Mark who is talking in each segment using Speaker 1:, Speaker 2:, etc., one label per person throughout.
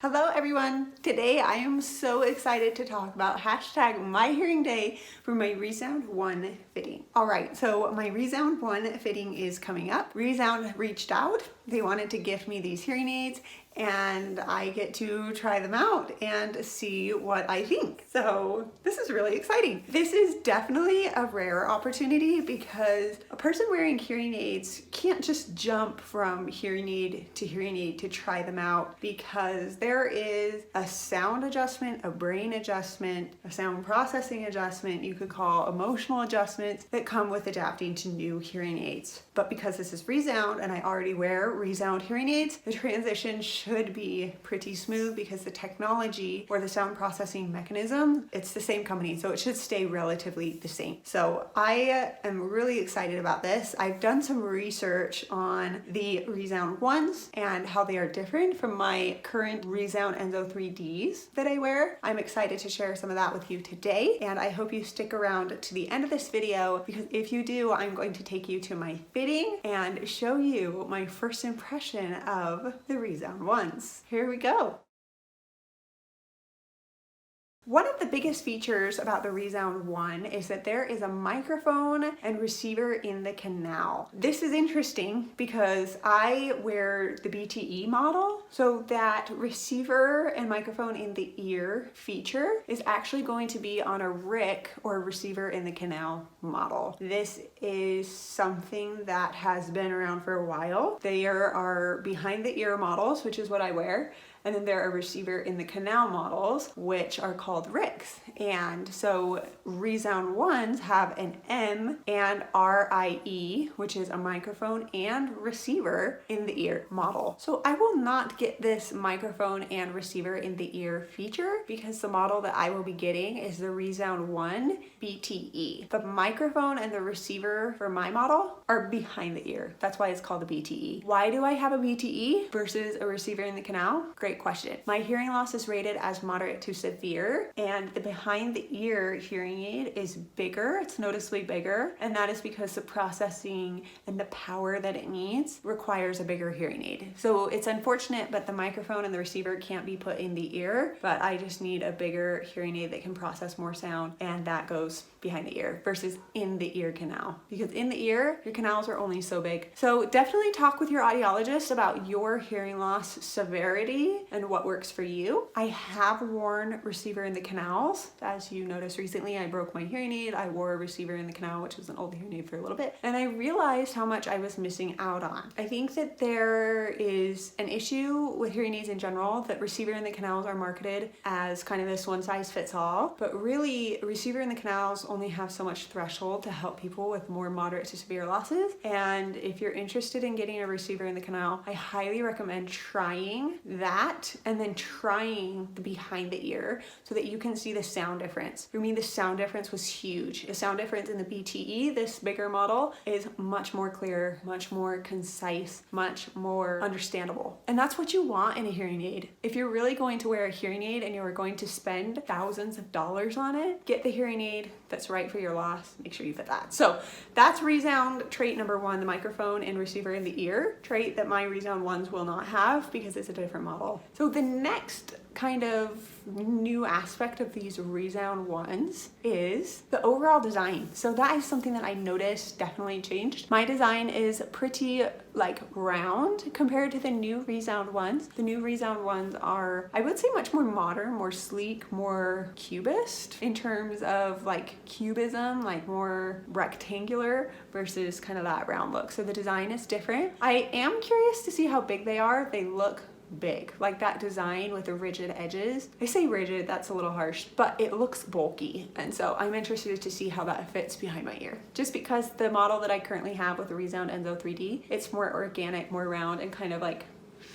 Speaker 1: Hello everyone! Today I am so excited to talk about hashtag my hearing day for my ReSound 1 fitting. Alright, so my ReSound 1 fitting is coming up. ReSound reached out. They wanted to gift me these hearing aids and I get to try them out and see what I think. So this is really exciting. This is definitely a rare opportunity because a person wearing hearing aids can't just jump from hearing aid to try them out, because there is a sound adjustment, a brain adjustment, a sound processing adjustment, you could call emotional adjustments that come with adapting to new hearing aids. But because this is ReSound and I already wear ReSound hearing aids, the transition should be pretty smooth because the technology or the sound processing mechanism, it's the same company, so it should stay relatively the same. So I am really excited about this. I've done some research on the ReSound ones and how they are different from my current ReSound Enso 3Ds that I wear. I'm excited to share some of that with you today, and I hope you stick around to the end of this video, because if you do, I'm going to take you to my fitting and show you my first impression of the ReSound ones. Here we go. One of the biggest features about the ReSound 1 is that there is a microphone and receiver in the canal. This is interesting because I wear the BTE model, so that receiver and microphone in the ear feature is actually going to be on a RIC, or receiver in the canal model. This is something that has been around for a while. There are behind the ear models, which is what I wear, and then there are receiver in the canal models, which are called RICs. And so ReSound ones have an M and RIE, which is a microphone and receiver in the ear model. So I will not get this microphone and receiver in the ear feature because the model that I will be getting is the ReSound 1 BTE. The microphone and the receiver for my model are behind the ear. That's why it's called a BTE. Why do I have a BTE versus a receiver in the canal? Great question. My hearing loss is rated as moderate to severe, and the behind the ear hearing aid is bigger. It's noticeably bigger, and that is because the processing and the power that it needs requires a bigger hearing aid. So it's unfortunate, but the microphone and the receiver can't be put in the ear, but I just need a bigger hearing aid that can process more sound, and that goes behind the ear versus in the ear canal, because in the ear your canals are only so big. So definitely talk with your audiologist about your hearing loss severity and what works for you. I have worn receiver in the canals. As you noticed recently, I broke my hearing aid. I wore a receiver in the canal, which was an old hearing aid, for a little bit, and I realized how much I was missing out on. I think that there is an issue with hearing aids in general, that receiver in the canals are marketed as kind of this one size fits all, but really receiver in the canals only have so much threshold to help people with more moderate to severe losses. And if you're interested in getting a receiver in the canal, I highly recommend trying that and then trying the behind the ear so that you can see the sound difference. For me, the sound difference was huge. The sound difference in the BTE, this bigger model, is much more clear, much more concise, much more understandable. And that's what you want in a hearing aid. If you're really going to wear a hearing aid and you're going to spend thousands of dollars on it, get the hearing aid that's right for your loss. Make sure you fit that. So that's ReSound trait number 1, the microphone and receiver in the ear trait that my ReSound ones will not have because it's a different model. So the next kind of new aspect of these ReSound ones is the overall design. So that is something that I noticed definitely changed. My design is pretty like round compared to the new ReSound ones. The new ReSound ones are, I would say, much more modern, more sleek, more cubist in terms of like cubism, like more rectangular versus kind of that round look. So the design is different. I am curious to see how big they are. They look big, like that design with the rigid edges. I say rigid, that's a little harsh, but it looks bulky, and so I'm interested to see how that fits behind my ear. Just because the model that I currently have with the ReSound Enso 3D, it's more organic, more round, and kind of like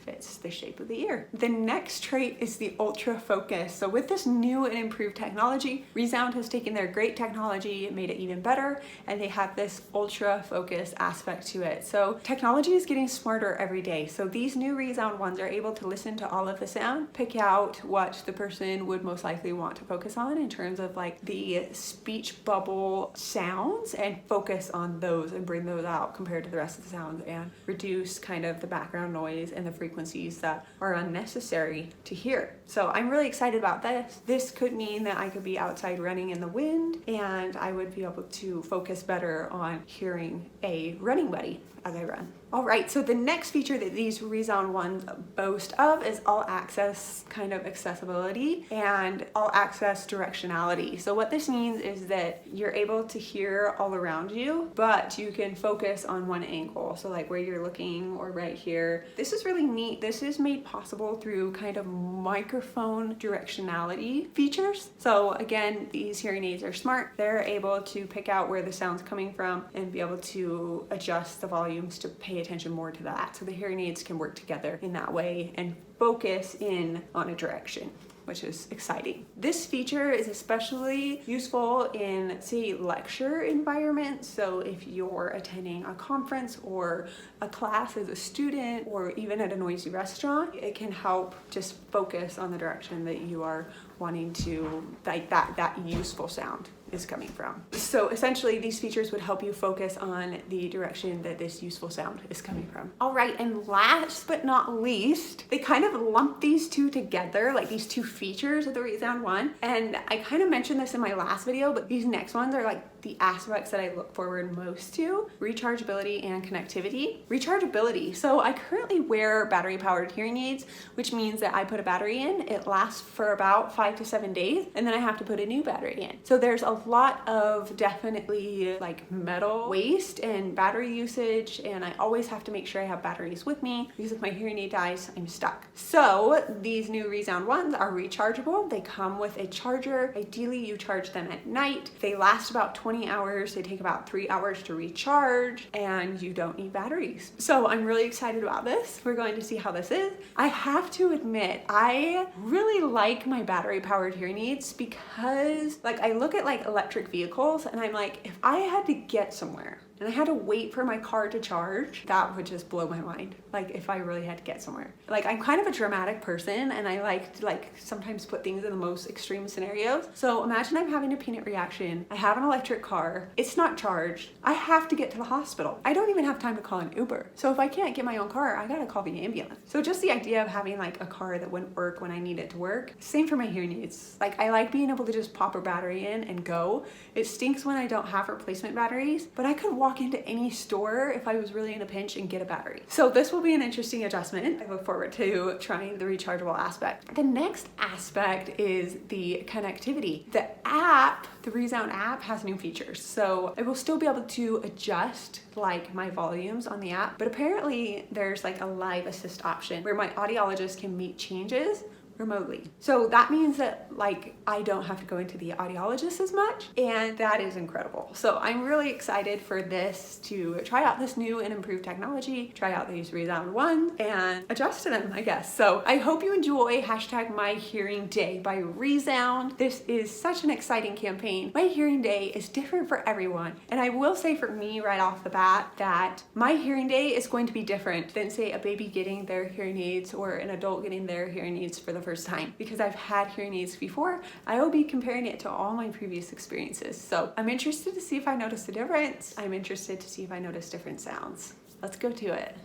Speaker 1: fits the shape of the ear. The next trait is the ultra focus. So with this new and improved technology, ReSound has taken their great technology, made it even better, and they have this ultra focus aspect to it. So technology is getting smarter every day. So these new ReSound ones are able to listen to all of the sound, pick out what the person would most likely want to focus on in terms of like the speech bubble sounds, and focus on those and bring those out compared to the rest of the sounds, and reduce kind of the background noise and the frequency frequencies that are unnecessary to hear. So I'm really excited about this. This could mean that I could be outside running in the wind and I would be able to focus better on hearing a running buddy as I run. All right, so the next feature that these ReSound ones boast of is all access kind of accessibility and all access directionality. So what this means is that you're able to hear all around you, but you can focus on one angle. So like where you're looking or right here. This is really neat. This is made possible through kind of microphone directionality features. So again, these hearing aids are smart. They're able to pick out where the sound's coming from and be able to adjust the volumes to pay attention more to that. So the hearing aids can work together in that way and focus in on a direction, which is exciting. This feature is especially useful in, say, lecture environments. So if you're attending a conference or a class as a student, or even at a noisy restaurant, it can help just focus on the direction that you are wanting to, like that useful sound is coming from. So essentially these features would help you focus on the direction that this useful sound is coming from. All right, and last but not least, they kind of lump these two together, like these two features of the ReSound one. And I kind of mentioned this in my last video, but these next ones are like the aspects that I look forward most to: rechargeability and connectivity. Rechargeability. So I currently wear battery powered hearing aids, which means that I put a battery in, it lasts for about 5 to 7 days, and then I have to put a new battery in. So there's a lot of definitely like metal waste and battery usage, and I always have to make sure I have batteries with me because if my hearing aid dies, I'm stuck. So these new ReSound ones are rechargeable. They come with a charger. Ideally, you charge them at night. They last about 20 hours. They take about 3 hours to recharge, and you don't need batteries. So I'm really excited about this. We're going to see how this is. I have to admit, I really like my battery powered hearing aids because like I look at like electric vehicles and I'm like, if I had to get somewhere and I had to wait for my car to charge, that would just blow my mind. Like if I really had to get somewhere. Like I'm kind of a dramatic person and I like to like sometimes put things in the most extreme scenarios. So imagine I'm having a peanut reaction. I have an electric car. It's not charged. I have to get to the hospital. I don't even have time to call an Uber. So if I can't get my own car, I gotta call the ambulance. So just the idea of having like a car that wouldn't work when I need it to work. Same for my hearing aids. Like I like being able to just pop a battery in and go. It stinks when I don't have replacement batteries, but I could walk into any store if I was really in a pinch and get a battery. So this will be an interesting adjustment. I look forward to trying the rechargeable aspect. The next aspect is the connectivity. The app, the ReSound app, has new features. So I will still be able to adjust like my volumes on the app, but apparently there's like a live assist option where my audiologist can make changes remotely. So that means that like I don't have to go into the audiologist as much, and that is incredible. So I'm really excited for this, to try out this new and improved technology, try out these ReSound ones and adjust to them, I guess. So I hope you enjoy #MyHearingDay by ReSound. This is such an exciting campaign. My hearing day is different for everyone. And I will say for me right off the bat that my hearing day is going to be different than say a baby getting their hearing aids or an adult getting their hearing aids for the first time, because I've had hearing aids before. I will be comparing it to all my previous experiences. So I'm interested to see if I notice a difference. I'm interested to see if I notice different sounds. Let's go to it.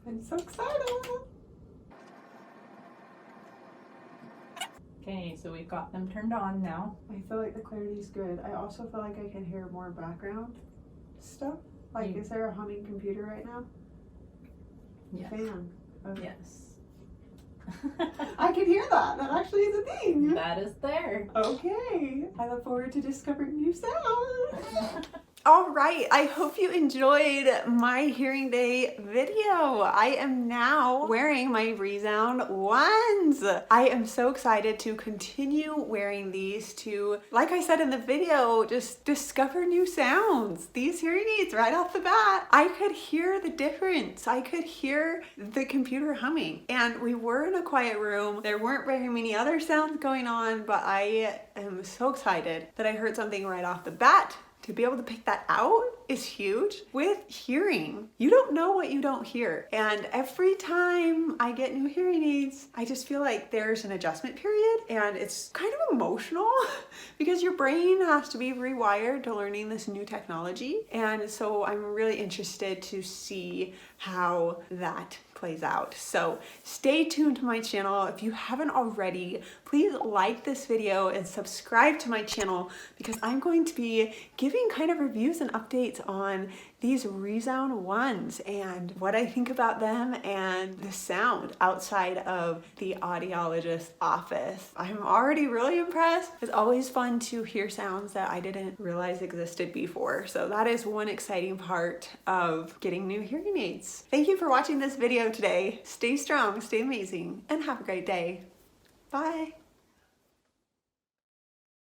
Speaker 1: I'm so excited.
Speaker 2: Okay, so we've got them turned on now.
Speaker 1: I feel like the clarity is good. I also feel like I can hear more background stuff. Like, is there a humming computer right now?
Speaker 2: Yes.
Speaker 1: Fan. Okay.
Speaker 2: Yes.
Speaker 1: I can hear that. That actually is a thing.
Speaker 2: That is there.
Speaker 1: Okay. I look forward to discovering new sounds. All right, I hope you enjoyed my hearing day video. I am now wearing my ReSound ones. I am so excited to continue wearing these to, like I said in the video, just discover new sounds. These hearing aids right off the bat, I could hear the difference. I could hear the computer humming. And we were in a quiet room. There weren't very many other sounds going on, but I am so excited that I heard something right off the bat. To be able to pick that out is huge. With hearing, you don't know what you don't hear. And every time I get new hearing aids, I just feel like there's an adjustment period, and it's kind of emotional because your brain has to be rewired to learning this new technology. And so I'm really interested to see how that plays out. So stay tuned to my channel. If you haven't already, please like this video and subscribe to my channel, because I'm going to be giving kind of reviews and updates on these ReSound ones and what I think about them and the sound outside of the audiologist's office. I'm already really impressed. It's always fun to hear sounds that I didn't realize existed before. So that is one exciting part of getting new hearing aids. Thank you for watching this video today. Stay strong, stay amazing, and have a great day. Bye.